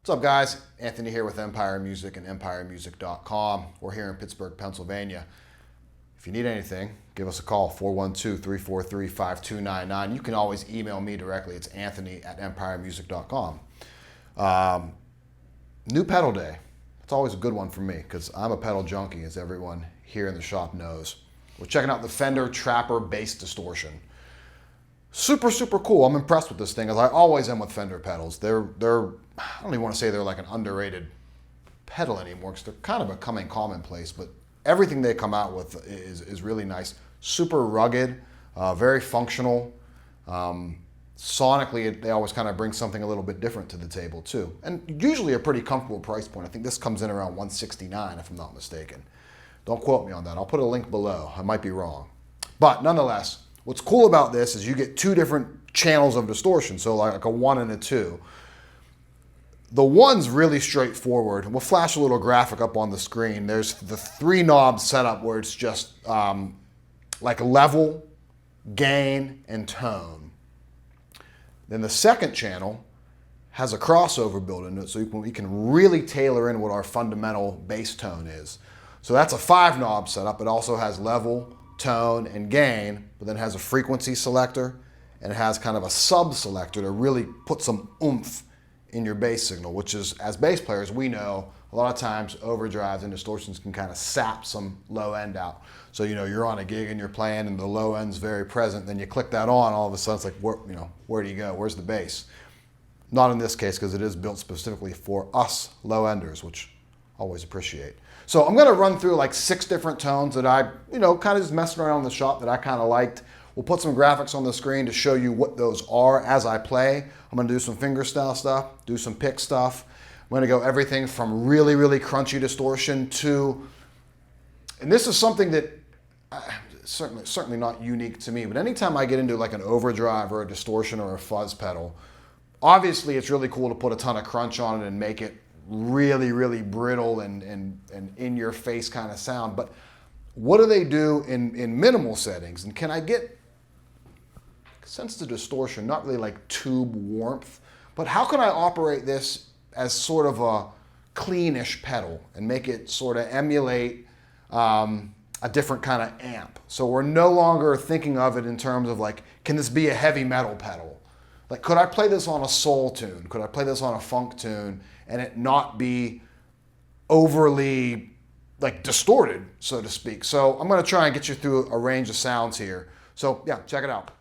What's up, guys? Anthony here with Empire Music and empiremusic.com. We're here in Pittsburgh, Pennsylvania. If you need anything, give us a call, 412-343-5299. You can always email me directly. It's anthony@empiremusic.com. New pedal day. It's always a good one for me because I'm a pedal junkie, as everyone here in the shop knows. We're checking out the Fender Trapper Bass Distortion. Super, super cool. I'm impressed with this thing, as I always am with Fender pedals. They're I don't even want to say they're like an underrated pedal anymore because they're kind of becoming commonplace, but everything they come out with is really nice. Super rugged, very functional. Sonically, they always kind of bring something a little bit different to the table too. And usually a pretty comfortable price point. I think this comes in around $169 if I'm not mistaken. Don't quote me on that. I'll put a link below. I might be wrong. But nonetheless, what's cool about this is you get two different channels of distortion, so like a 1 and a 2. The 1's really straightforward. We'll flash a little graphic up on the screen. There's the 3 knob setup where it's just like level, gain, and tone. Then the second channel has a crossover built into it, so we can really tailor in what our fundamental bass tone is. So that's a 5 knob setup. It also has level, tone, and gain, but then has a frequency selector, and it has kind of a sub selector to really put some oomph in your bass signal, which is, as bass players, we know a lot of times overdrives and distortions can kind of sap some low end out. So, you're on a gig and you're playing and the low end's very present, then you click that on, all of a sudden it's like, where do you go? Where's the bass? Not in this case, because it is built specifically for us low enders, which I always appreciate. So I'm gonna run through like 6 different tones that I, kind of just messing around in the shop that I kind of liked. We'll put some graphics on the screen to show you what those are as I play. I'm gonna do some fingerstyle stuff, do some pick stuff. I'm gonna go everything from really, really crunchy distortion to, and this is something that certainly not unique to me, but anytime I get into like an overdrive or a distortion or a fuzz pedal, obviously it's really cool to put a ton of crunch on it and make it really, really brittle and in your face kind of sound. But what do they do in minimal settings? And can I get, sense the distortion, not really like tube warmth, but how can I operate this as sort of a cleanish pedal and make it sort of emulate a different kind of amp? So we're no longer thinking of it in terms of like, can this be a heavy metal pedal? Like, could I play this on a soul tune? Could I play this on a funk tune and it not be overly like distorted, so to speak? So I'm gonna try and get you through a range of sounds here. So yeah, check it out.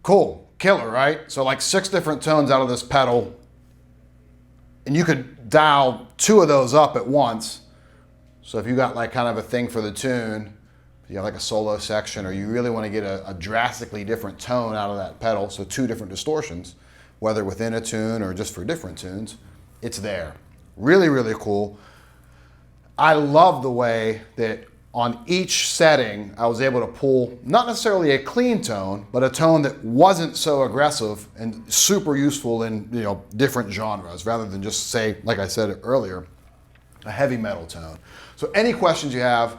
Cool, killer, right? So like 6 different tones out of this pedal, and you could dial 2 of those up at once. So if you got like kind of a thing for the tune, you have like a solo section, or you really want to get a drastically different tone out of that pedal, so 2 different distortions, whether within a tune or just for different tunes, it's there. Really, really cool. I love the way that on each setting, I was able to pull not necessarily a clean tone, but a tone that wasn't so aggressive and super useful in different genres, rather than just say, like I said earlier, a heavy metal tone. So any questions you have,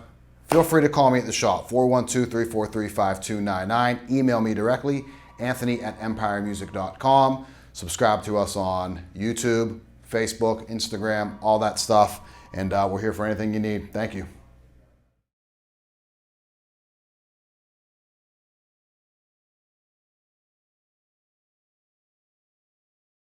feel free to call me at the shop, 412-343-5299. Email me directly, anthony@empiremusic.com. Subscribe to us on YouTube, Facebook, Instagram, all that stuff. and we're here for anything you need. Thank you.